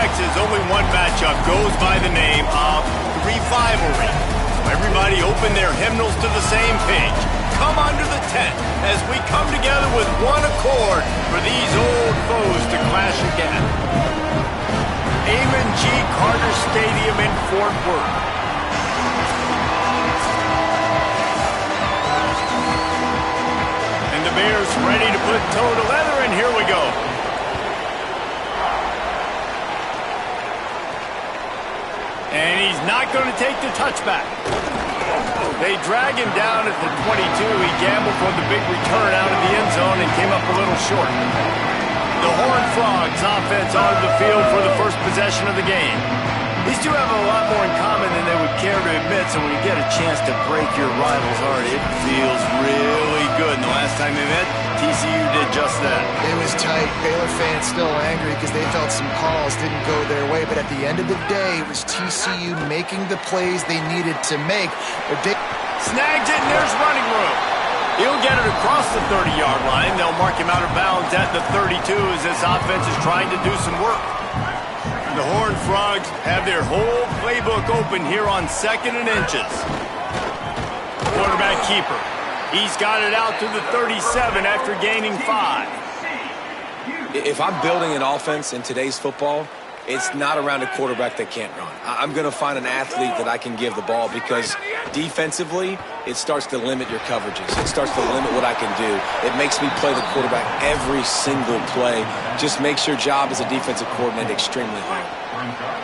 Texas, only one matchup goes by the name of rivalry. Everybody open their hymnals to the same page. Come under the tent as we come together with one accord for these old foes to clash again. Amon G. Carter Stadium in Fort Worth. And the Bears ready to put toe to leather, and here we go. And he's not going to take the touchback. They drag him down at the 22. He gambled for the big return out of the end zone and came up a little short. The Horned Frogs offense onto the field for the first possession of the game. These two have a lot more in common than they would care to admit, so when you get a chance to break your rival's heart, it feels really good. And the last time they met, TCU did just that. It was tight. Baylor fans still angry because they felt some calls didn't go their way, but at the end of the day, it was TCU making the plays they needed to make. Snags it, and there's running room. He'll get it across the 30-yard line. They'll mark him out of bounds at the 32 as this offense is trying to do some work. The Horned Frogs have their whole playbook open here on 2nd and inches. Quarterback keeper. He's got it out to the 37 after gaining 5. If I'm building an offense in today's football, it's not around a quarterback that can't run. I'm going to find an athlete that I can give the ball because defensively, it starts to limit your coverages. It starts to limit what I can do. It makes me play the quarterback every single play. Just makes your job as a defensive coordinator extremely hard.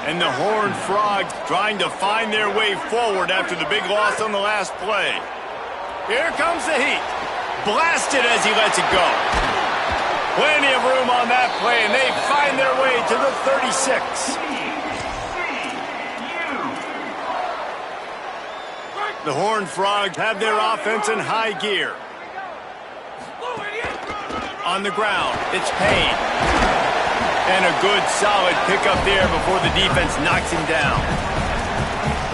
And the Horned Frogs trying to find their way forward after the big loss on the last play. Here comes the heat. Blasted as he lets it go. Plenty of room on that play, and they find their way to the 36. The Horned Frogs have their offense in high gear. On the ground, it's Payne. And a good, solid pickup there before the defense knocks him down.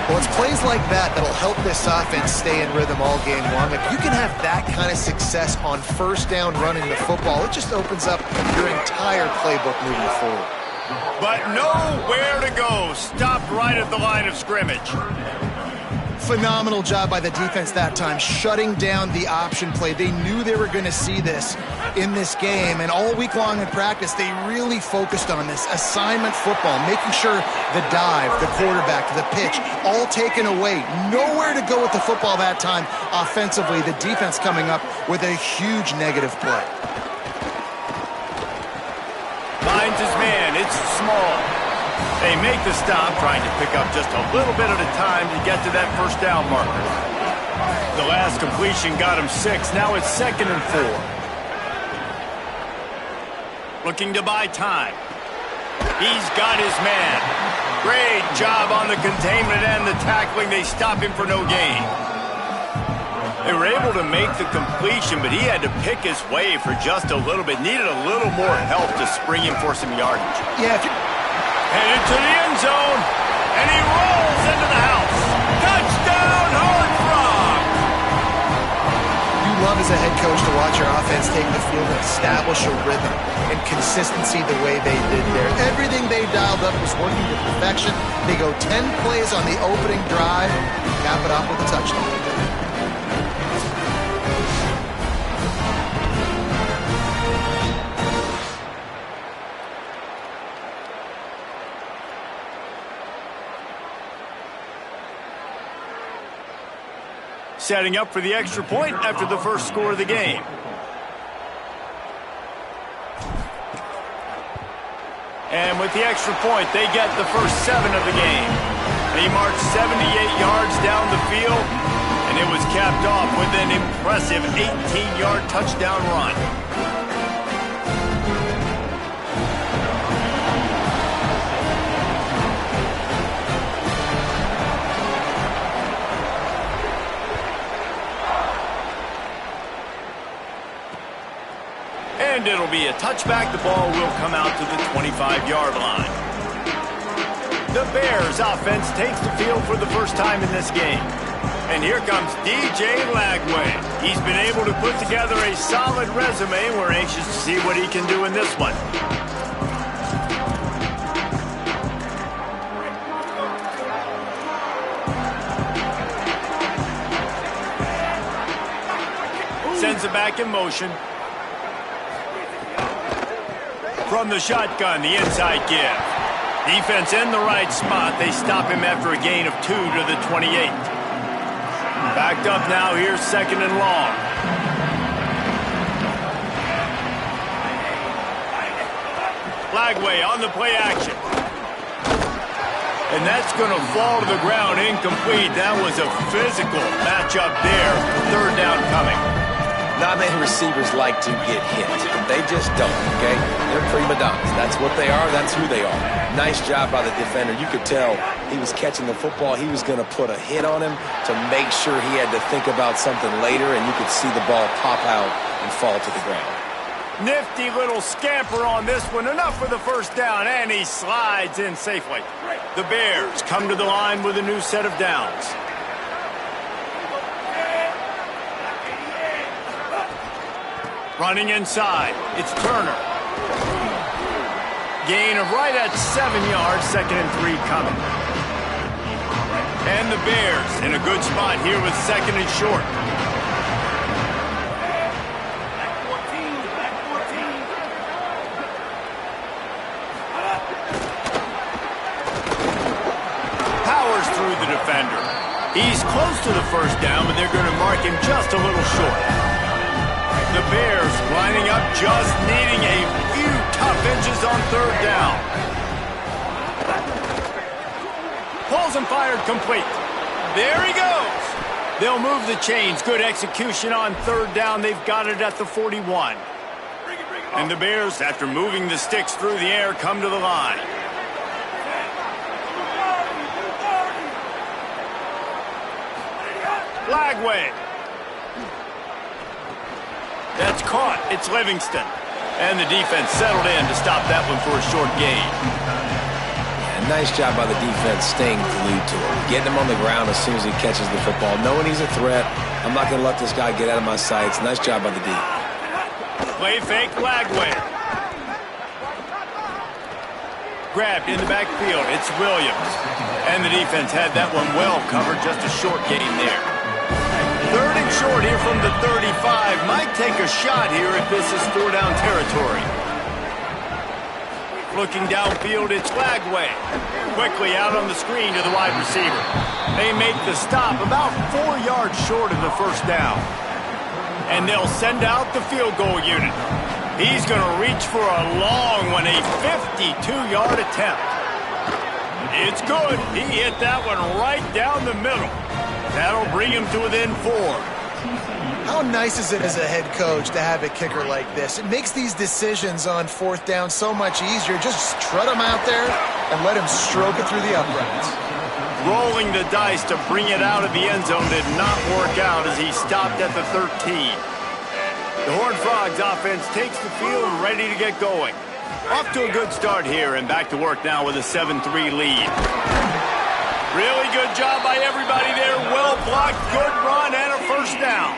Well, it's plays like that that'll help this offense stay in rhythm all game long. If you can have that kind of success on first down running the football, it just opens up your entire playbook moving forward. But nowhere to go. Stopped right at the line of scrimmage. Phenomenal job by the defense that time, shutting down the option play. They knew they were going to see this in this game, and all week long in practice, they really focused on this assignment football, making sure the dive, the quarterback, the pitch, all taken away. Nowhere to go with the football that time offensively. The defense coming up with a huge negative play. Finds his man. It's small. They make the stop, trying to pick up just a little bit at a time to get to that first down marker. The last completion got him 6. Now it's 2nd and 4. Looking to buy time. He's got his man. Great job on the containment and the tackling. They stop him for no gain. They were able to make the completion, but he had to pick his way for just a little bit. Needed a little more help to spring him for some yardage. Yeah, Headed to the end zone, and he rolls into the house. Touchdown, Horned Frogs! You love as a head coach to watch your offense take the field and establish a rhythm and consistency the way they did there. Everything they dialed up was working to perfection. They go 10 plays on the opening drive, cap it off with a touchdown. Setting up for the extra point after the first score of the game. And with the extra point, they get the first 7 of the game. He marched 78 yards down the field, and it was capped off with an impressive 18-yard touchdown run. And it'll be a touchback. The ball will come out to the 25-yard line. The Bears offense takes the field for the first time in this game. And here comes DJ Lagway. He's been able to put together a solid resume, and we're anxious to see what he can do in this one. sends it back in motion. From the shotgun, the inside give. Defense in the right spot. They stop him after a gain of 2 to the 28. Backed up now. Here's 2nd and long. Flagway on the play action. And that's going to fall to the ground incomplete. That was a physical matchup there. 3rd down coming. Not many receivers like to get hit. They just don't, okay? They're prima donnas. That's what they are. That's who they are. Nice job by the defender. You could tell he was catching the football. He was going to put a hit on him to make sure he had to think about something later, and you could see the ball pop out and fall to the ground. Nifty little scamper on this one. Enough for the 1st down, and he slides in safely. The Bears come to the line with a new set of downs. Running inside, it's Turner. Gain of right at 7 yards, 2nd and 3 coming. And the Bears in a good spot here with 2nd and short. Powers through the defender. He's close to the 1st down, but they're going to mark him just a little short. The Bears lining up, just needing a few tough inches on 3rd down. Pulls and fired complete. There he goes. They'll move the chains. Good execution on 3rd down. They've got it at the 41. And the Bears, after moving the sticks through the air, come to the line. Flagway. That's caught. It's Livingston. And the defense settled in to stop that one for a short gain. Yeah, nice job by the defense staying glued to him. Getting him on the ground as soon as he catches the football. Knowing he's a threat. I'm not going to let this guy get out of my sights. Nice job by the D. Play fake Flagway. Grabbed in the backfield. It's Williams. And the defense had that one well covered. Just a short gain there. 3rd and short here from the 35. Might take a shot here if this is 4-down territory. Looking downfield, it's Flagway. Quickly out on the screen to the wide receiver. They make the stop about 4 yards short of the 1st down. And they'll send out the field goal unit. He's going to reach for a long one, a 52-yard attempt. It's good. He hit that one right down the middle. That'll bring him to within 4. How nice is it as a head coach to have a kicker like this? It makes these decisions on 4th down so much easier. Just trot him out there and let him stroke it through the uprights. Rolling the dice to bring it out of the end zone did not work out as he stopped at the 13. The Horned Frogs offense takes the field ready to get going. Off to a good start here and back to work now with a 7-3 lead. Really good job by everybody there. Well blocked, good run, and a 1st down.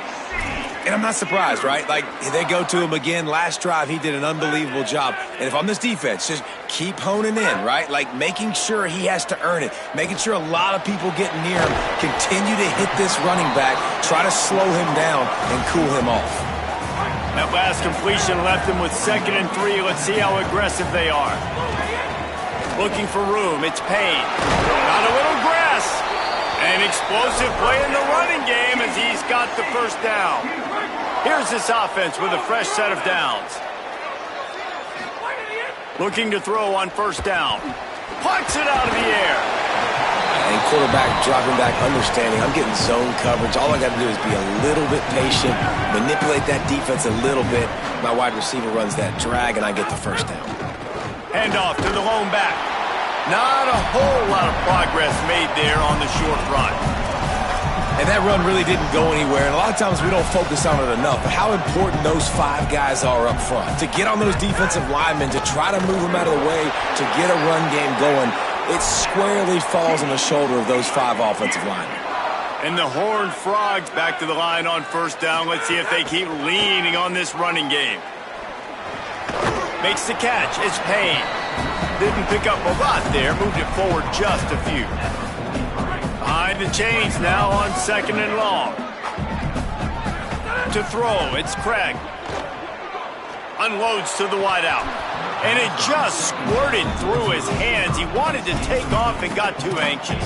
And I'm not surprised, right? Like, they go to him again. Last drive, he did an unbelievable job. And if I'm this defense, just keep honing in, right? Like, making sure he has to earn it. Making sure a lot of people getting near him. Continue to hit this running back. Try to slow him down and cool him off. That last completion left him with 2nd and 3. Let's see how aggressive they are. Looking for room. It's Payne. Got a little grass. An explosive play in the running game as he's got the 1st down. Here's this offense with a fresh set of downs. Looking to throw on 1st down. Plucks it out of the air. And quarterback dropping back, understanding I'm getting zone coverage. All I got to do is be a little bit patient, manipulate that defense a little bit. My wide receiver runs that drag, and I get the 1st down. Handoff to the lone back. Not a whole lot of progress made there on the short run. And that run really didn't go anywhere, and a lot of times we don't focus on it enough, but how important those 5 guys are up front. To get on those defensive linemen, to try to move them out of the way, to get a run game going, it squarely falls on the shoulder of those 5 offensive linemen. And the Horned Frogs back to the line on 1st down. Let's see if they keep leaning on this running game. Makes the catch. It's Payne. Didn't pick up a lot there. Moved it forward just a few. Behind the chains now on 2nd and long. To throw, it's Craig. Unloads to the wideout. And it just squirted through his hands. He wanted to take off and got too anxious.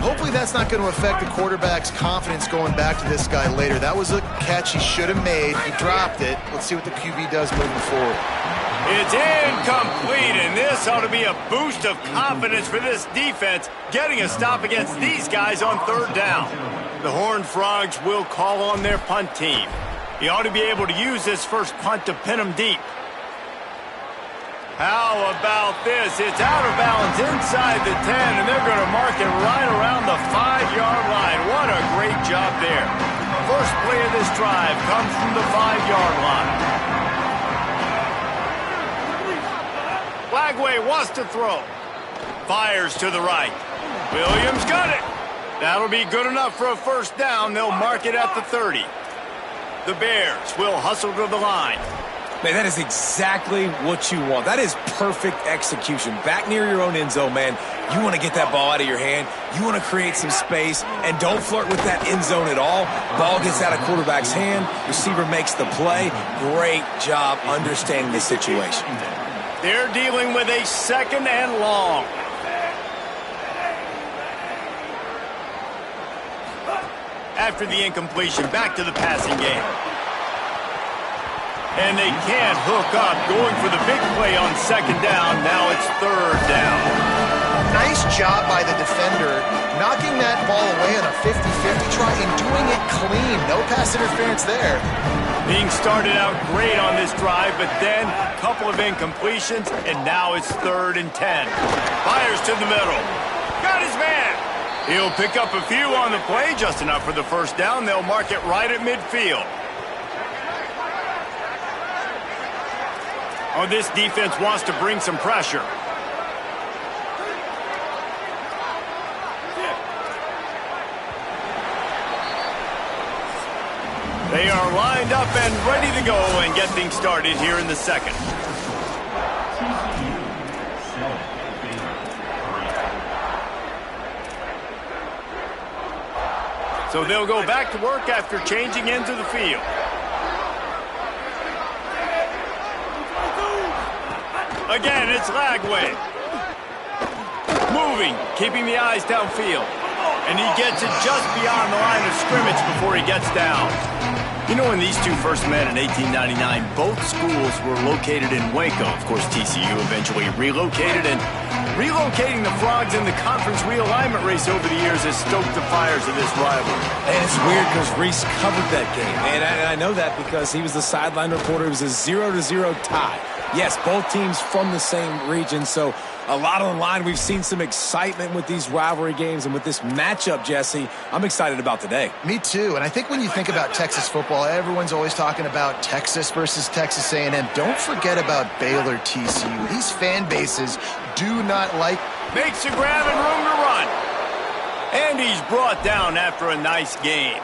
Hopefully that's not going to affect the quarterback's confidence going back to this guy later. That was a catch he should have made. He dropped it. Let's see what the QB does moving forward. It's incomplete, and this ought to be a boost of confidence for this defense, getting a stop against these guys on third down. The Horned Frogs will call on their punt team. He ought to be able to use this first punt to pin him deep. How about this? It's out of bounds inside the 10, and they're going to mark it right around the 5-yard line. What a great job there. First play of this drive comes from the 5-yard line. Flagway wants to throw. Fires to the right. Williams got it. That'll be good enough for a first down. They'll mark it at the 30. The Bears will hustle to the line. Man, that is exactly what you want. That is perfect execution. Back near your own end zone, man. You want to get that ball out of your hand. You want to create some space, and don't flirt with that end zone at all. Ball gets out of quarterback's hand. Receiver makes the play. Great job understanding the situation. They're dealing with a second and long. After the incompletion, back to the passing game. And they can't hook up, going for the big play on second down. Now it's third down. Nice job by the defender, knocking that ball away on a 50-50 try and doing it clean. No pass interference there. Being started out great on this drive, but then a couple of incompletions, and now it's 3rd and 10. Fires to the middle. Got his man. He'll pick up a few on the play, just enough for the first down. They'll mark it right at midfield. Oh, this defense wants to bring some pressure. They are lined up and ready to go and get things started here in the second. So they'll go back to work after changing into the field. Again, it's Lagway. Moving, keeping the eyes downfield. And he gets it just beyond the line of scrimmage before he gets down. You know, when these two first met in 1899, both schools were located in Waco. Of course, TCU eventually relocated, and relocating the Frogs in the conference realignment race over the years has stoked the fires of this rivalry. And it's weird because Reese covered that game. And I know that because he was the sideline reporter. It was a 0-0 tie. Yes, both teams from the same region, so a lot on the line. We've seen some excitement with these rivalry games, and with this matchup, Jesse, I'm excited about today. Me too, and I think when you think about Texas football, everyone's always talking about Texas versus Texas A&M. Don't forget about Baylor TCU. These fan bases do not like... Makes a grab and room to run. And he's brought down after a nice game.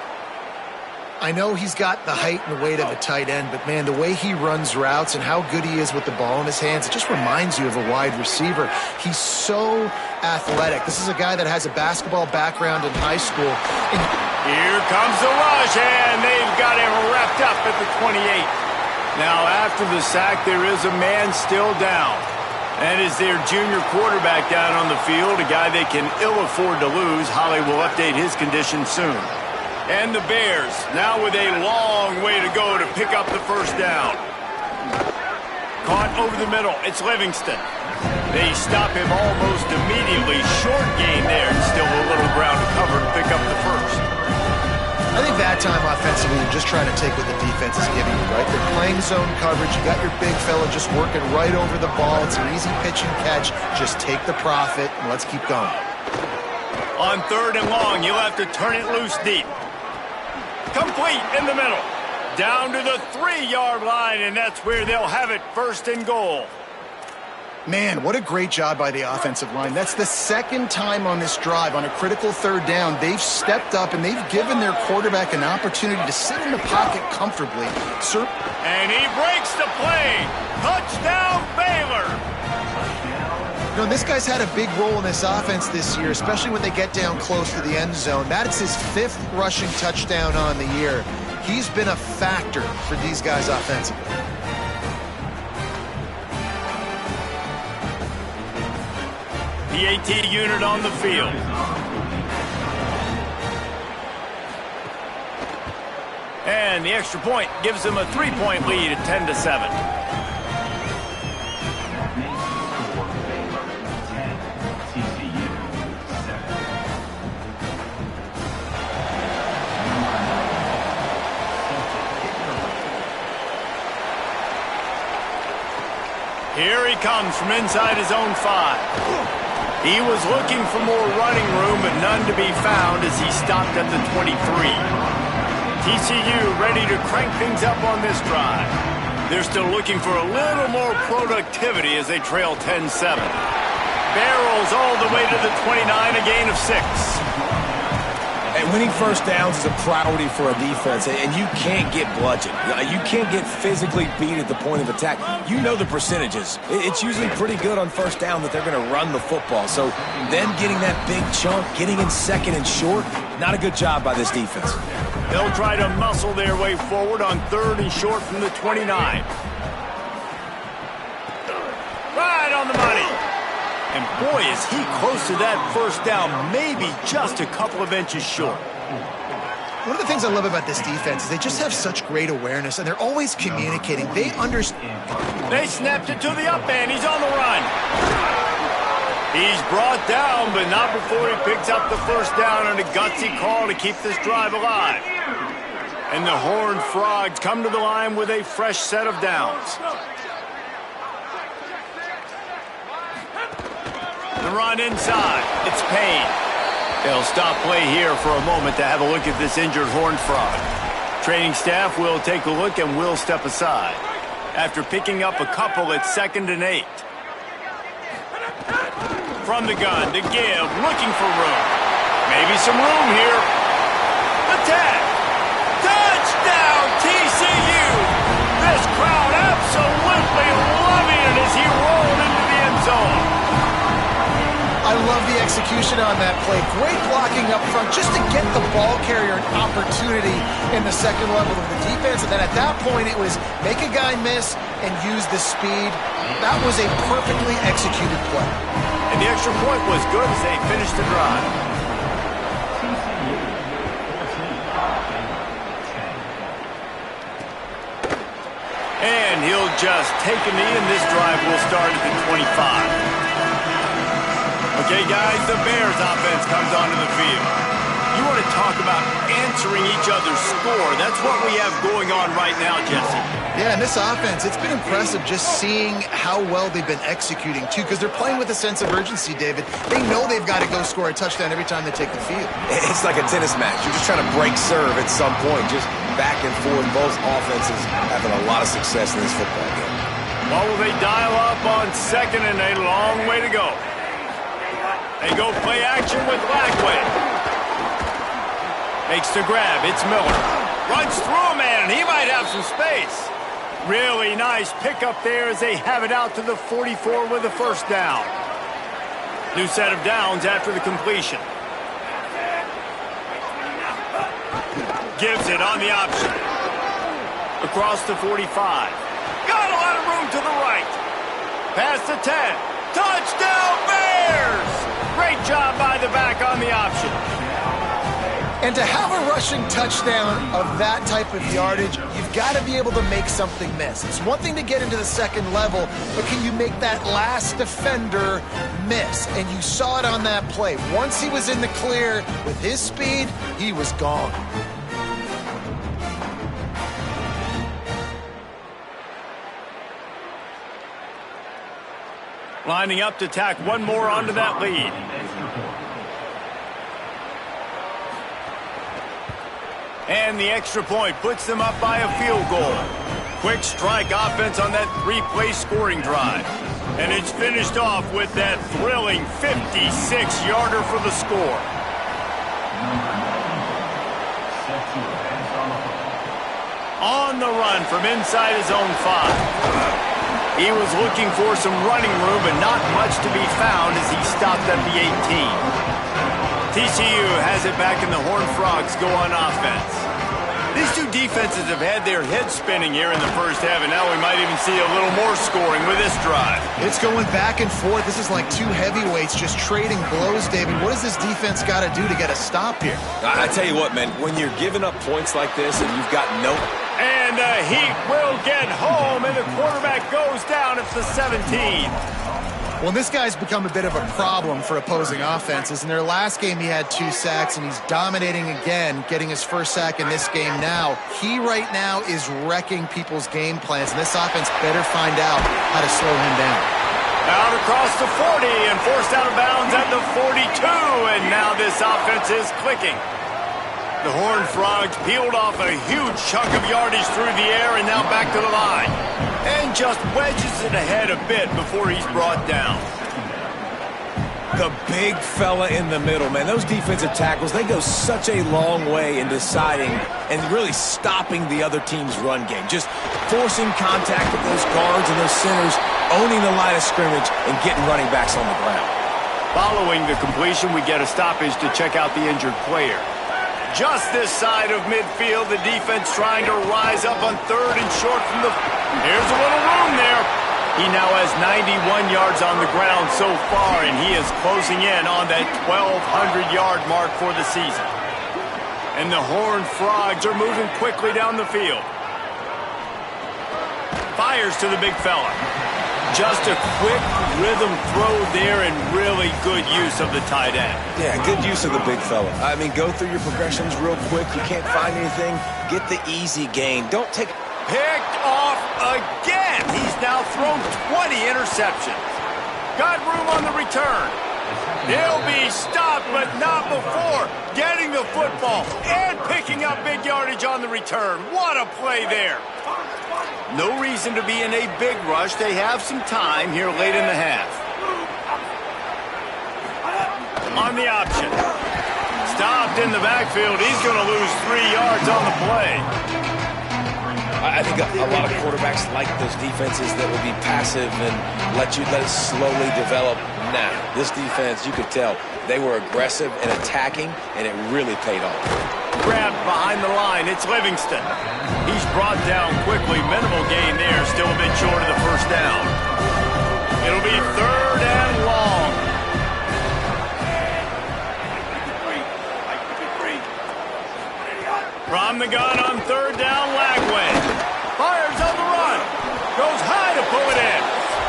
I know he's got the height and the weight of a tight end, but, man, the way he runs routes and how good he is with the ball in his hands, it just reminds you of a wide receiver. He's so athletic. This is a guy that has a basketball background in high school. And here comes the rush, and they've got him wrapped up at the 28. Now, after the sack, there is a man still down. And is their junior quarterback down on the field, a guy they can ill afford to lose. Holly will update his condition soon. And the Bears, now with a long way to go to pick up the first down. Caught over the middle, it's Livingston. They stop him almost immediately. Short gain there, and still a little ground to cover to pick up the first. I think that time offensively, you're just trying to take what the defense is giving you, right? They're playing zone coverage. You got your big fella just working right over the ball. It's an easy pitch and catch. Just take the profit, and let's keep going. On 3rd and long, you'll have to turn it loose deep. Complete in the middle. Down to the 3-yard line, and that's where they'll have it, 1st and goal. Man, what a great job by the offensive line. That's the second time on this drive, on a critical 3rd down, they've stepped up and they've given their quarterback an opportunity to sit in the pocket comfortably. And he breaks the play. Touchdown, Baylor. You know, this guy's had a big role in this offense this year, especially when they get down close to the end zone. That's his 5th rushing touchdown on the year. He's been a factor for these guys offensively. The AT unit on the field. And the extra point gives them a 3-point lead at 10-7. Here he comes from inside his own 5. He was looking for more running room, but none to be found as he stopped at the 23. TCU ready to crank things up on this drive. They're still looking for a little more productivity as they trail 10-7. Barrels all the way to the 29, a gain of 6. And winning first downs is a priority for a defense, and you can't get bludgeoned. You can't get physically beat at the point of attack. You know the percentages. It's usually pretty good on first down that they're going to run the football. So them getting that big chunk, getting in second and short, not a good job by this defense. They'll try to muscle their way forward on 3rd and short from the 29. Right on the money. And boy, is he close to that first down, maybe just a couple of inches short. One of the things I love about this defense is they just have such great awareness, and they're always communicating. They understand. They snapped it to the up end. He's on the run. He's brought down, but not before he picks up the first down on a gutsy call to keep this drive alive. And the Horned Frogs come to the line with a fresh set of downs. The run inside. It's Payne. They'll stop play here for a moment to have a look at this injured Horned Frog. Training staff will take a look and will step aside after picking up a couple at 2nd and 8. From the gun to give, looking for room. Maybe some room here. Attack! Touchdown, TCU! This crowd absolutely loving it as he rolled into the end zone. I love the execution on that play. Great blocking up front just to get the ball carrier an opportunity in the second level of the defense. And then at that point, it was make a guy miss and use the speed. That was a perfectly executed play. And the extra point was good as they finished the drive. And he'll just take a knee, and this drive will start at the 25. Okay, guys, the Bears offense comes onto the field. You want to talk about answering each other's score. That's what we have going on right now, Jesse. Yeah, and this offense, it's been impressive just seeing how well they've been executing, too, because they're playing with a sense of urgency, David. They know they've got to go score a touchdown every time they take the field. It's like a tennis match. You're just trying to break serve at some point, just back and forth. Both offenses having a lot of success in this football game. Well, will they dial up on 2nd and a long way to go? They go play action with Lackway. Makes the grab. It's Miller. Runs through a man, and he might have some space. Really nice pickup there as they have it out to the 44 with a first down. New set of downs after the completion. Gives it on the option. Across the 45. Got a lot of room to the right. Past the 10. Touchdown Bears! Great job by the back on the option. And to have a rushing touchdown of that type of yardage, you've got to be able to make something miss. It's one thing to get into the second level, but can you make that last defender miss? And you saw it on that play. Once he was in the clear with his speed, he was gone. Lining up to tack one more onto that lead. And the extra point puts them up by a field goal. Quick strike offense on that 3-play scoring drive. And it's finished off with that thrilling 56-yarder for the score. On the run from inside his own 5. He was looking for some running room, but not much to be found as he stopped at the 18. TCU has it back, and the Horned Frogs go on offense. These two defenses defenses have had their heads spinning here in the first half, and now we might even see a little more scoring with this drive. It's going back and forth. This is like two heavyweights just trading blows, David. What does this defense got to do to get a stop here? I tell you what, man, when you're giving up points like this and you've got no... And the Heat will get home, and the quarterback goes down. It's the 17. Well, this guy's become a bit of a problem for opposing offenses. In their last game, he had 2 sacks, and he's dominating again, getting his first sack in this game now. He right now is wrecking people's game plans, and this offense better find out how to slow him down. Out across the 40 and forced out of bounds at the 42, and now this offense is clicking. The Horned Frogs peeled off a huge chunk of yardage through the air and now back to the line. And just wedges it ahead a bit before he's brought down. The big fella in the middle, man. Those defensive tackles, they go such a long way in deciding and really stopping the other team's run game. Just forcing contact with those guards and those centers, owning the line of scrimmage, and getting running backs on the ground. Following the completion, we get a stoppage to check out the injured player. Just this side of midfield, the defense trying to rise up on third and short from the... There's a little room there. He now has 91 yards on the ground so far, and he is closing in on that 1,200-yard mark for the season. And the Horned Frogs are moving quickly down the field. Fires to the big fella. Just a quick rhythm throw there and really good use of the tight end. Yeah, good use of the big fella. I mean, go through your progressions real quick. You can't find anything. Get the easy gain. Don't take... Picked off again. He's now thrown 20 interceptions. Got room on the return. He'll be stopped, but not before getting the football and picking up big yardage on the return. What a play there. No reason to be in a big rush. They have some time here late in the half. On the option. Stopped in the backfield. He's going to lose 3 yards on the play. I think a lot of quarterbacks like those defenses that will be passive and let it slowly develop. Nah, this defense, you could tell, they were aggressive and attacking, and it really paid off. Grabbed behind the line, it's Livingston. He's brought down quickly. Minimal gain there, still a bit short of the first down. It'll be 3rd and long. From the gun on 3rd down, Lagway. Fires on the run. Goes high to pull it in.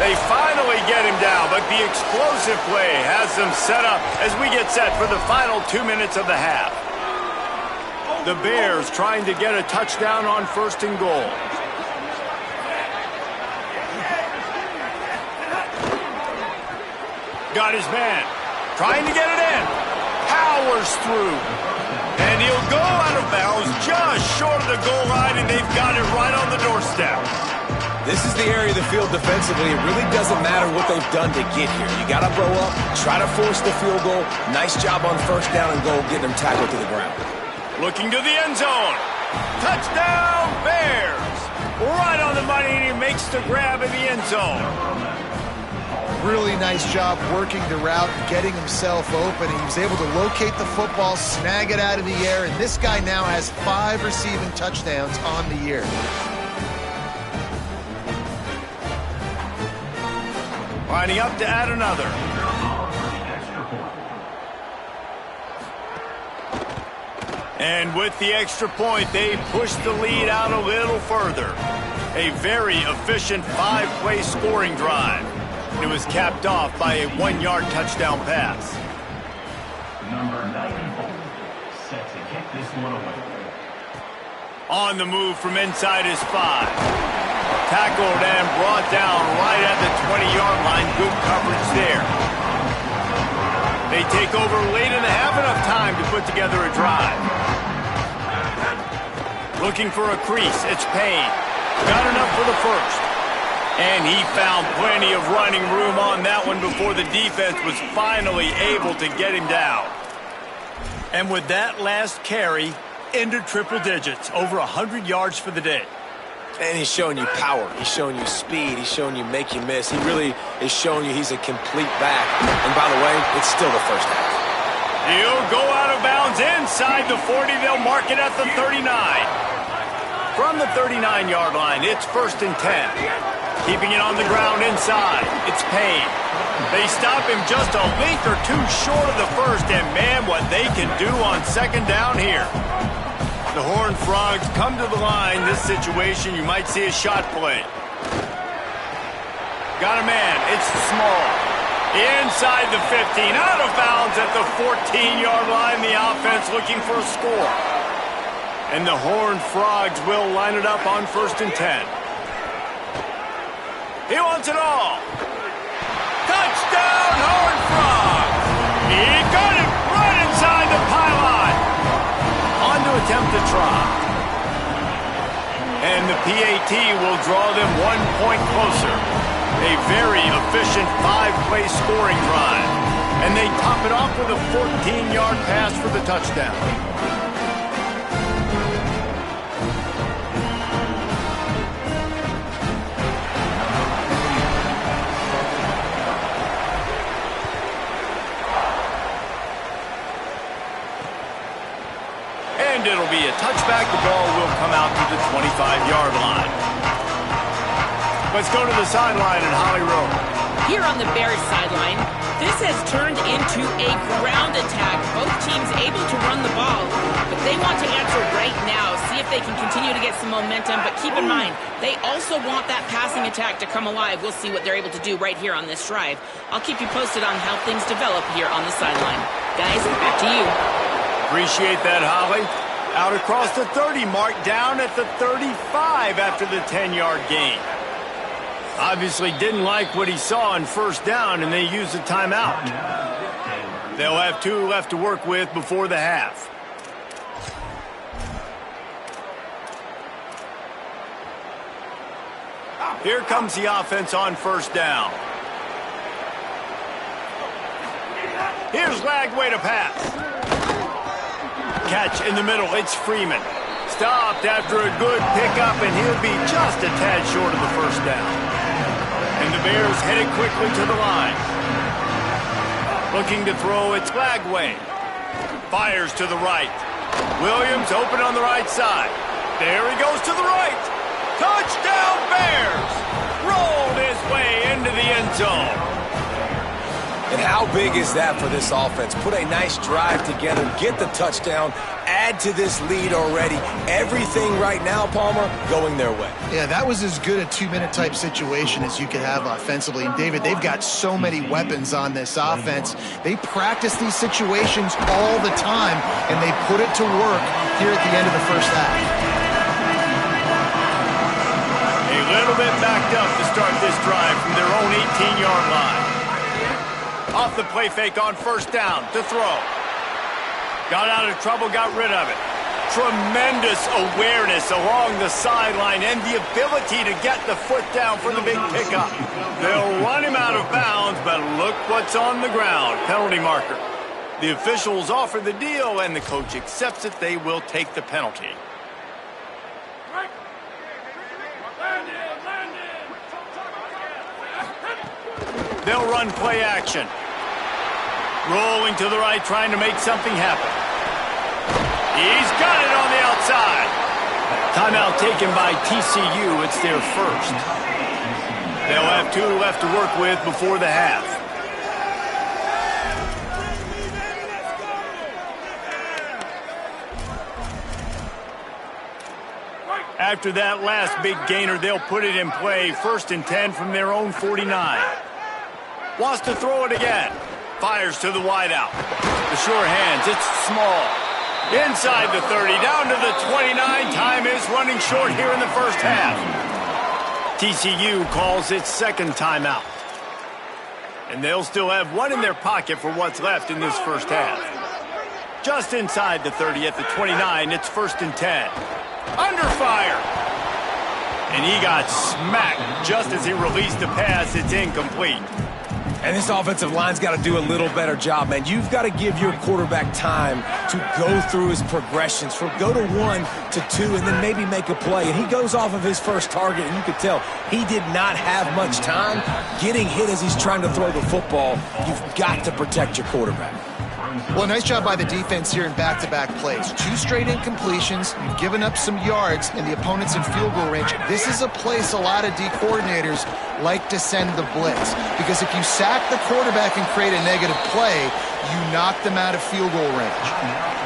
They finally get him down, but the explosive play has them set up as we get set for the final 2 minutes of the half. The Bears trying to get a touchdown on 1st and goal. Got his man. Trying to get it in. Powers through. And he'll go out of bounds just short of the goal line, and they've got it right on the doorstep. This is the area of the field defensively. It really doesn't matter what they've done to get here. You got to blow up, try to force the field goal. Nice job on 1st down and goal, getting them tackled to the ground. Looking to the end zone. Touchdown, Bears. Right on the money, and he makes the grab in the end zone. Really nice job working the route, getting himself open. He was able to locate the football, snag it out of the air, and this guy now has 5 receiving touchdowns on the year. Lining up to add another. And with the extra point, they push the lead out a little further. A very efficient 5-play scoring drive. It was capped off by a 1-yard touchdown pass. Number 94, set to kick this one away. On the move from inside his 5. Tackled and brought down right at the 20-yard line. Good coverage there. They take over late in the half, enough time to put together a drive. Looking for a crease. It's Payne. Got enough for the first. And he found plenty of running room on that one before the defense was finally able to get him down. And with that last carry, into triple digits, over 100 yards for the day. And he's showing you power. He's showing you speed. He's showing you make you miss. He really is showing you he's a complete back. And by the way, it's still the first half. He'll go out of bounds inside the 40. They'll mark it at the 39. the 39-yard line. It's 1st and 10. Keeping it on the ground inside. It's Payne. They stop him just a length or two short of the first, and man, what they can do on 2nd down here. The Horned Frogs come to the line. This situation, you might see a shot play. Got a man. It's Small. Inside the 15. Out of bounds at the 14-yard line. The offense looking for a score. And the Horned Frogs will line it up on 1st and 10. He wants it all. Touchdown, Horned Frogs! He got it right inside the pylon. On to attempt to try. And the PAT will draw them 1 point closer. A very efficient 5-play scoring drive. And they top it off with a 14-yard pass for the touchdown. And it'll be a touchback. The ball will come out to the 25-yard line. Let's go to the sideline at Holly Rowe. Here on the Bears sideline, this has turned into a ground attack. Both teams able to run the ball, but they want to answer right now, see if they can continue to get some momentum. But keep in mind, they also want that passing attack to come alive. We'll see what they're able to do right here on this drive. I'll keep you posted on how things develop here on the sideline. Guys, back to you. Appreciate that, Holly. Out across the 30 mark, down at the 35 after the 10-yard gain. Obviously didn't like what he saw on 1st down, and they used a timeout. They'll have 2 left to work with before the half. Here comes the offense on 1st down. Here's Lagway to pass. Catch in the middle. It's Freeman. Stopped after a good pickup, and he'll be just a tad short of the 1st down. And the Bears headed quickly to the line. Looking to throw, it's Lagway. Fires to the right. Williams open on the right side. There he goes to the right. Touchdown Bears! Rolled his way into the end zone. And how big is that for this offense? Put a nice drive together, get the touchdown, add to this lead already. Everything right now, Palmer, going their way. Yeah, that was as good a 2-minute type situation as you could have offensively. And David, they've got so many weapons on this offense. They practice these situations all the time, and they put it to work here at the end of the 1st half. A little bit backed up to start this drive from their own 18-yard line. Off the play fake on 1st down to throw. Got out of trouble, got rid of it. Tremendous awareness along the sideline and the ability to get the foot down for the big pickup. They'll run him out of bounds, but look what's on the ground. Penalty marker. The officials offer the deal, and the coach accepts it. They will take the penalty. They'll run play action. Rolling to the right, trying to make something happen. He's got it on the outside. Timeout taken by TCU. It's their 1st. They'll have 2 left to work with before the half. After that last big gainer, they'll put it in play. 1st and 10 from their own 49. Wants to throw it again. Fires to the wideout. The sure hands. It's Small. Inside the 30, down to the 29. Time is running short here in the 1st half. TCU calls its 2nd timeout. And they'll still have 1 in their pocket for what's left in this 1st half. Just inside the 30 at the 29, it's 1st and 10. Under fire. And he got smacked just as he released the pass. It's incomplete. And this offensive line's got to do a little better job, man. You've got to give your quarterback time to go through his progressions, from go to 1 to 2, and then maybe make a play. And he goes off of his first target, and you could tell he did not have much time getting hit as he's trying to throw the football. You've got to protect your quarterback. Well, nice job by the defense here in back-to-back plays. 2 straight incompletions. You've given up some yards, and the opponent's in field goal range. This is a place a lot of D coordinators like to send the blitz, because if you sack the quarterback and create a negative play, you knock them out of field goal range.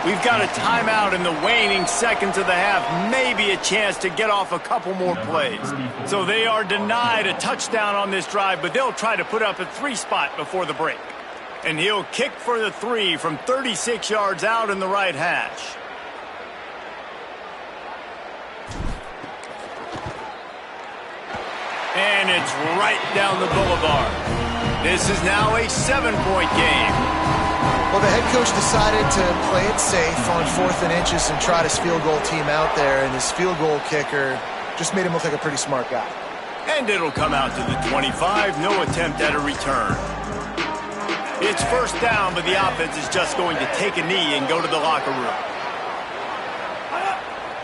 We've got a timeout in the waning seconds of the half, maybe a chance to get off a couple more plays. So they are denied a touchdown on this drive, but they'll try to put up a 3 spot before the break. And he'll kick for the 3 from 36 yards out in the right hash. And it's right down the boulevard. This is now a 7-point game. Well, the head coach decided to play it safe on 4th and inches and trot his field goal team out there, and his field goal kicker just made him look like a pretty smart guy. And it'll come out to the 25, no attempt at a return. It's first down, but the offense is just going to take a knee and go to the locker room.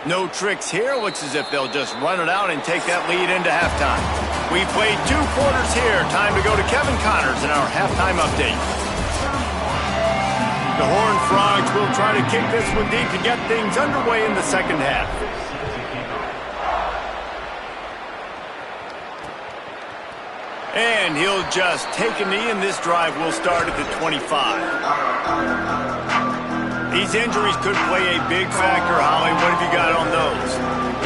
No tricks here. Looks as if they'll just run it out and take that lead into halftime. We played 2 quarters here. Time to go to Kevin Connors in our halftime update. The Horned Frogs will try to kick this one deep to get things underway in the second half. And he'll just take a knee, and this drive will start at the 25. These injuries could play a big factor, Holly. What have you got on those?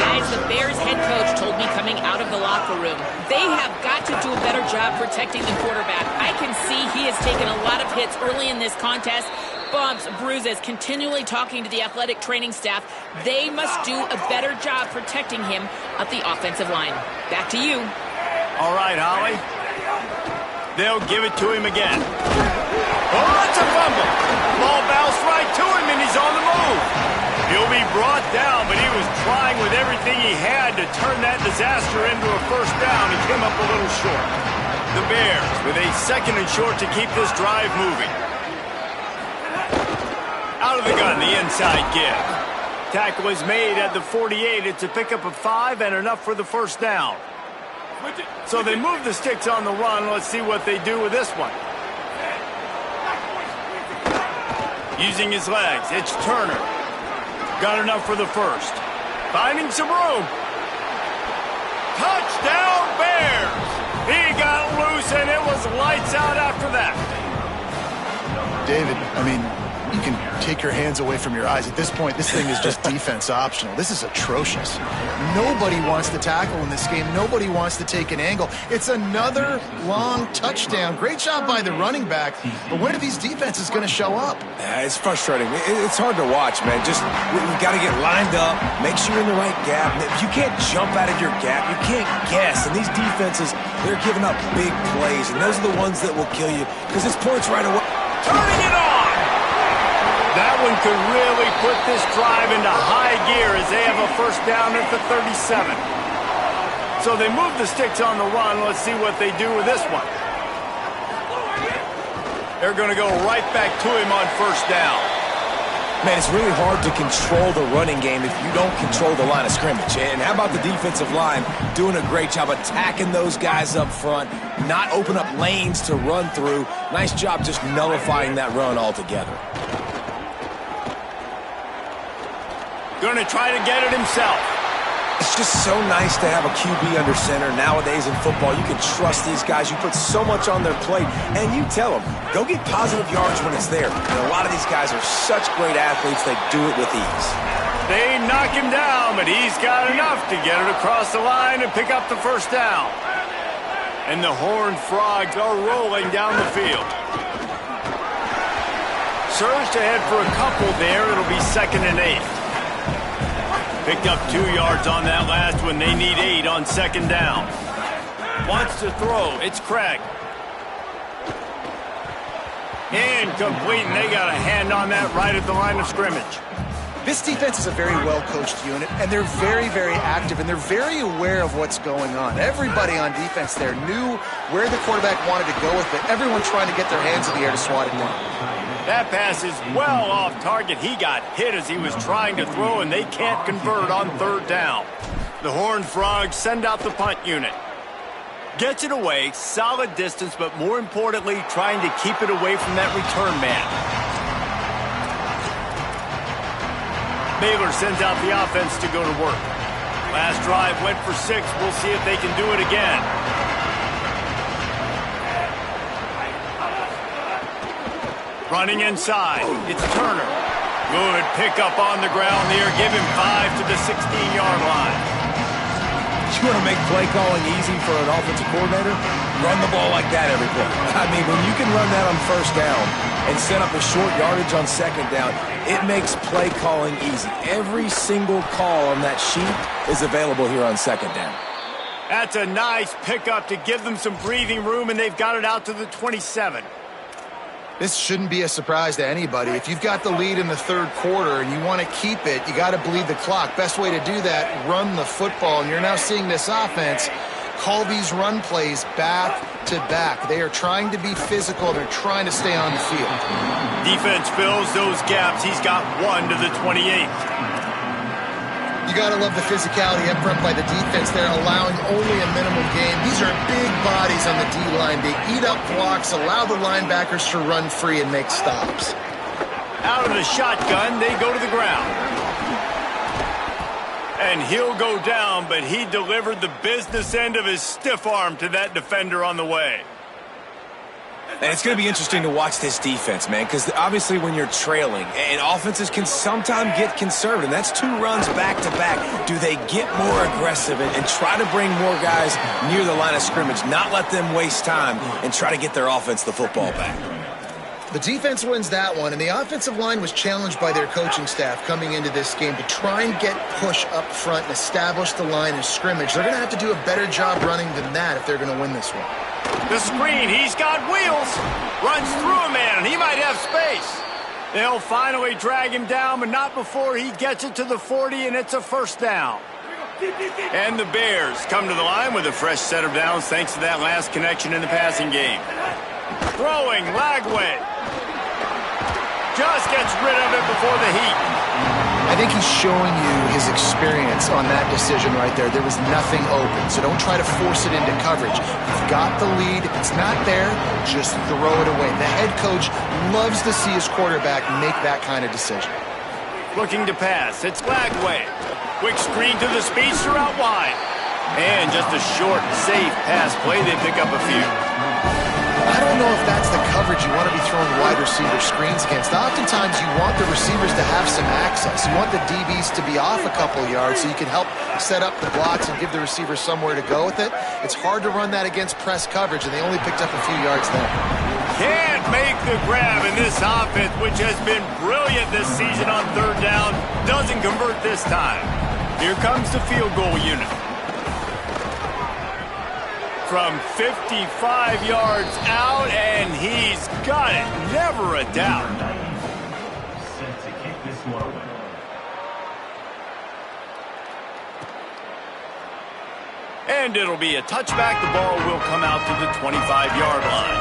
Guys, the Bears head coach told me coming out of the locker room, they have got to do a better job protecting the quarterback. I can see he has taken a lot of hits early in this contest. Bumps, bruises, continually talking to the athletic training staff. They must do a better job protecting him at the offensive line. Back to you. All right, Holly. They'll give it to him again. Oh, it's a fumble. Ball bounced right to him, and he's on the move. He'll be brought down, but he was trying with everything he had to turn that disaster into a first down. He came up a little short. The Bears with a 2nd and short to keep this drive moving. Out of the gun, the inside give. Tackle is made at the 48. It's a pickup of 5 and enough for the first down. So they move the sticks on the run. Let's see what they do with this one. Using his legs, it's Turner. Got enough for the first. Finding some room. Touchdown Bears! He got loose, and it was lights out after that. David, I mean, you can take your hands away from your eyes. At this point, this thing is just defense optional. This is atrocious. Nobody wants to tackle in this game. Nobody wants to take an angle. It's another long touchdown. Great job by the running back. But when are these defenses going to show up? It's frustrating. It's hard to watch, man. Just, we've got to get lined up, make sure you're in the right gap. If you can't jump out of your gap, you can't guess. And these defenses, they're giving up big plays, and those are the ones that will kill you because it's points right away. Turning it on! That one could really put this drive into high gear as they have a first down at the 37. So they move the sticks on the run. Let's see what they do with this one. They're going to go right back to him on first down. Man, it's really hard to control the running game if you don't control the line of scrimmage. And how about the defensive line doing a great job attacking those guys up front, not open up lanes to run through. Nice job just nullifying that run altogether. Going to try to get it himself. It's just so nice to have a QB under center. Nowadays in football, you can trust these guys. You put so much on their plate, and you tell them, go get positive yards when it's there. And a lot of these guys are such great athletes, they do it with ease. They knock him down, but he's got enough to get it across the line and pick up the first down. And the Horned Frogs are rolling down the field. Surged ahead for a couple there. It'll be 2nd and 8. Picked up 2 yards on that last one. They need 8 on 2nd down. Wants to throw. It's Craig. Incomplete, and they got a hand on that right at the line of scrimmage. This defense is a very well-coached unit, and they're very, very active, and they're very aware of what's going on. Everybody on defense there knew where the quarterback wanted to go with it. Everyone trying to get their hands in the air to swat it down. That pass is well off target. He got hit as he was trying to throw, and they can't convert on 3rd down. The Horned Frogs send out the punt unit. Gets it away, solid distance, but more importantly, trying to keep it away from that return man. Baylor sends out the offense to go to work. Last drive went for 6. We'll see if they can do it again. Running inside, it's Turner. Good pickup on the ground there. Give him 5 to the 16-yard line. You want to make play calling easy for an offensive coordinator? Run the ball like that every play. I mean, when you can run that on first down and set up a short yardage on second down, it makes play calling easy. Every single call on that sheet is available here on second down. That's a nice pickup to give them some breathing room, and they've got it out to the 27. This shouldn't be a surprise to anybody. If you've got the lead in the third quarter and you want to keep it, you got to bleed the clock. Best way to do that, run the football. And you're now seeing this offense call these run plays back to back. They are trying to be physical. They're trying to stay on the field. Defense fills those gaps. He's got 1 to the 28. You got to love the physicality up front by the defense. They're allowing only a minimal gain. These are big bodies on the D-line. They eat up blocks, allow the linebackers to run free and make stops. Out of the shotgun, they go to the ground. And he'll go down, but he delivered the business end of his stiff arm to that defender on the way. And it's going to be interesting to watch this defense, man, because obviously when you're trailing, and offenses can sometimes get conservative, and that's 2 runs back-to-back. Do they get more aggressive and try to bring more guys near the line of scrimmage, not let them waste time, and try to get their offense the football back? The defense wins that one, and the offensive line was challenged by their coaching staff coming into this game to try and get push up front and establish the line of scrimmage. They're going to have to do a better job running than that if they're going to win this one. The screen, he's got wheels. Runs through a man, and he might have space. They'll finally drag him down, but not before he gets it to the 40, and it's a first down. And the Bears come to the line with a fresh set of downs thanks to that last connection in the passing game. Throwing, Lagway. Just gets rid of it before the heat. I think he's showing you his experience on that decision right there. There was nothing open, so don't try to force it into coverage. You've got the lead. If it's not there, just throw it away. The head coach loves to see his quarterback make that kind of decision. Looking to pass. It's Lagway. Quick screen to the speedster out wide. And just a short, safe pass play. They pick up a few. I don't know if that's the coverage you want to be throwing wide receiver screens against. Oftentimes you want the receivers to have some access. You want the DBs to be off a couple yards so you can help set up the blocks and give the receiver somewhere to go with it. It's hard to run that against press coverage, and they only picked up a few yards there. Can't make the grab, in this offense, which has been brilliant this season on third down, doesn't convert this time. Here comes the field goal unit. From 55 yards out, and he's got it. Never a doubt. Set to kick this one away. And it'll be a touchback. The ball will come out to the 25-yard line.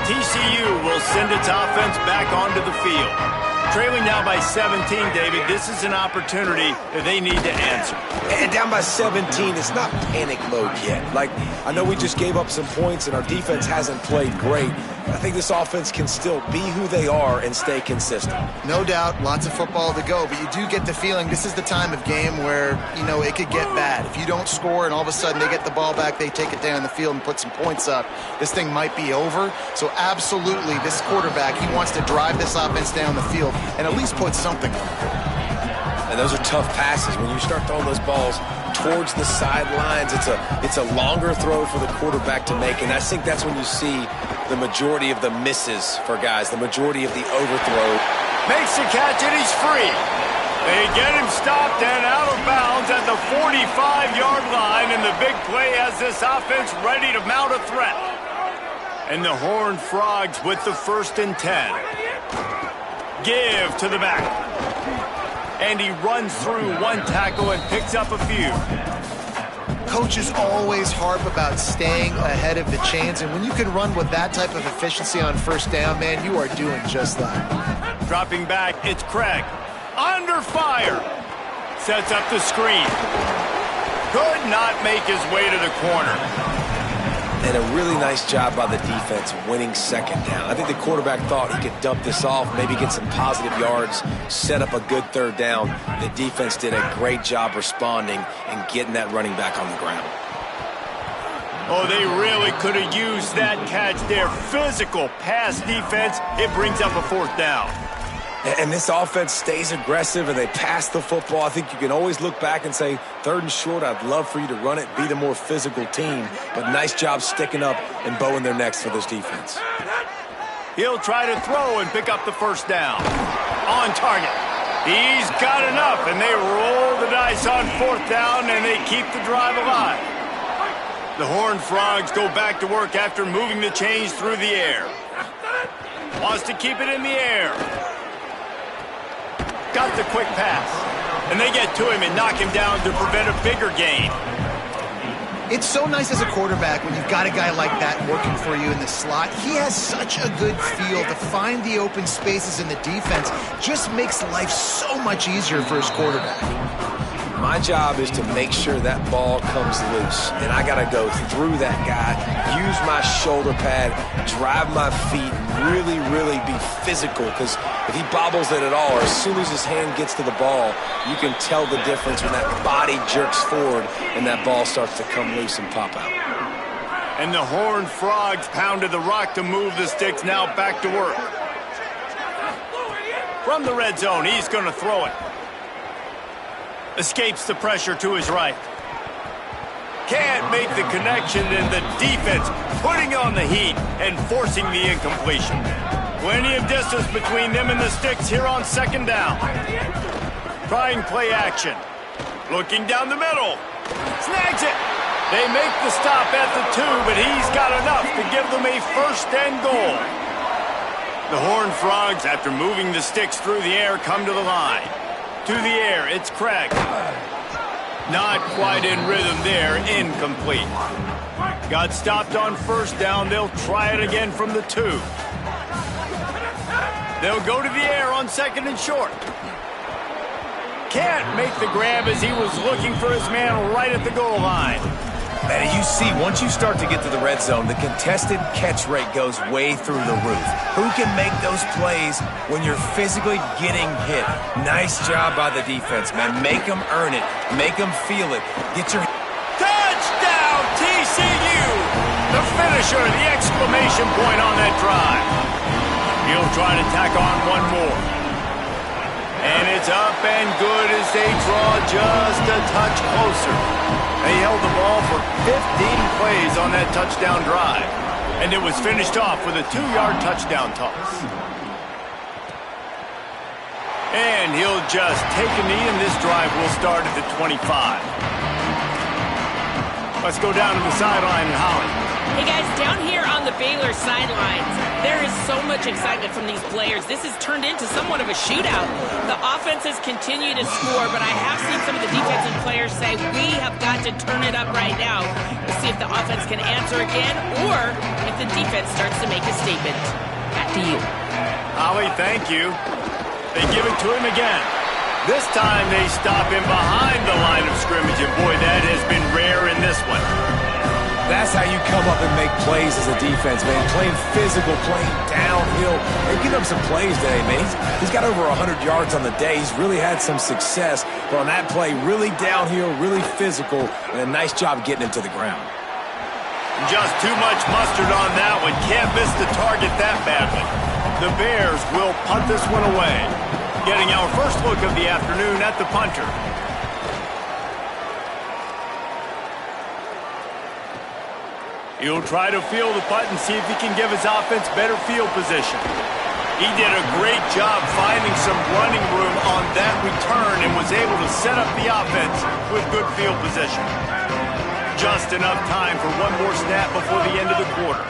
TCU will send its offense back onto the field. Trailing now by 17, David. This is an opportunity that they need to answer. And down by 17, it's not panic mode yet. Like, I know we just gave up some points and our defense hasn't played great. I think this offense can still be who they are and stay consistent. No doubt, lots of football to go, but you do get the feeling this is the time of game where, you know, it could get bad. If you don't score and all of a sudden they get the ball back, they take it down the field and put some points up, this thing might be over. So absolutely, this quarterback, he wants to drive this offense down the field and at least put something on it. And those are tough passes. When you start throwing those balls towards the sidelines, it's a longer throw for the quarterback to make, and I think that's when you see the majority of the misses for guys, the majority of the overthrow. Makes the catch, and he's free. They get him stopped and out of bounds at the 45-yard line, and the big play has this offense ready to mount a threat. And the Horned Frogs with the 1st and 10. Give to the back. And he runs through one tackle and picks up a few. Coaches always harp about staying ahead of the chains, and when you can run with that type of efficiency on first down, man, you are doing just that. Dropping back, it's Craig. Under fire. Sets up the screen. Could not make his way to the corner. And a really nice job by the defense winning second down. I think the quarterback thought he could dump this off, maybe get some positive yards, set up a good third down. The defense did a great job responding and getting that running back on the ground. Oh, they really could have used that catch there. Physical pass defense. It brings up a fourth down. And this offense stays aggressive and they pass the football. I think you can always look back and say, 3rd and short, I'd love for you to run it, be the more physical team. But nice job sticking up and bowing their necks for this defense. He'll try to throw and pick up the first down. On target. He's got enough, and they roll the dice on 4th down, and they keep the drive alive. The Horned Frogs go back to work after moving the chains through the air. Wants to keep it in the air. Got the quick pass. And they get to him and knock him down to prevent a bigger gain. It's so nice as a quarterback when you've got a guy like that working for you in the slot. He has such a good feel to find the open spaces in the defense. Just makes life so much easier for his quarterback. My job is to make sure that ball comes loose, and I got to go through that guy, use my shoulder pad, drive my feet, really, really be physical, because if he bobbles it at all, or as soon as his hand gets to the ball, you can tell the difference when that body jerks forward and that ball starts to come loose and pop out. And the Horned Frogs pounded the rock to move the sticks, now back to work. From the red zone, he's going to throw it. Escapes the pressure to his right. Can't make the connection, and the defense putting on the heat and forcing the incompletion. Plenty of distance between them and the sticks here on 2nd down. Trying play action. Looking down the middle. Snags it. They make the stop at the 2, but he's got enough to give them a 1st and goal. The Horned Frogs, after moving the sticks through the air, come to the line. To the air, it's Craig. Not quite in rhythm there, incomplete. Got stopped on 1st down, they'll try it again from the 2. They'll go to the air on 2nd and short. Can't make the grab as he was looking for his man right at the goal line. And you see, once you start to get to the red zone, the contested catch rate goes way through the roof. Who can make those plays when you're physically getting hit? Nice job by the defense, man. Make them earn it. Make them feel it. Get your... Touchdown, TCU! The finisher, the exclamation point on that drive. He'll try to tack on one more. And it's up and good as they draw just a touch closer. They held the ball for 15 plays on that touchdown drive. And it was finished off with a 2-yard touchdown toss. And he'll just take a knee, and this drive will start at the 25. Let's go down to the sideline and Holly. Hey guys, down here on the Baylor sidelines, there is so much excitement from these players. This has turned into somewhat of a shootout. The offenses continue to score, but I have seen some of the defensive players say, we have got to turn it up right now to see if the offense can answer again or if the defense starts to make a statement. Back to you. Holly, thank you. They give it to him again. This time they stop him behind the line of scrimmage, and boy, that has been rare in this one. That's how you come up and make plays as a defense, man. Playing physical, playing downhill. They've given him some plays today, man. He's got over 100 yards on the day. He's really had some success. But on that play, really downhill, really physical, and a nice job getting him to the ground. Just too much mustard on that one. Can't miss the target that badly. The Bears will punt this one away. Getting our first look of the afternoon at the punter. He'll try to field the punt and see if he can give his offense better field position. He did a great job finding some running room on that return and was able to set up the offense with good field position. Just enough time for one more snap before the end of the quarter.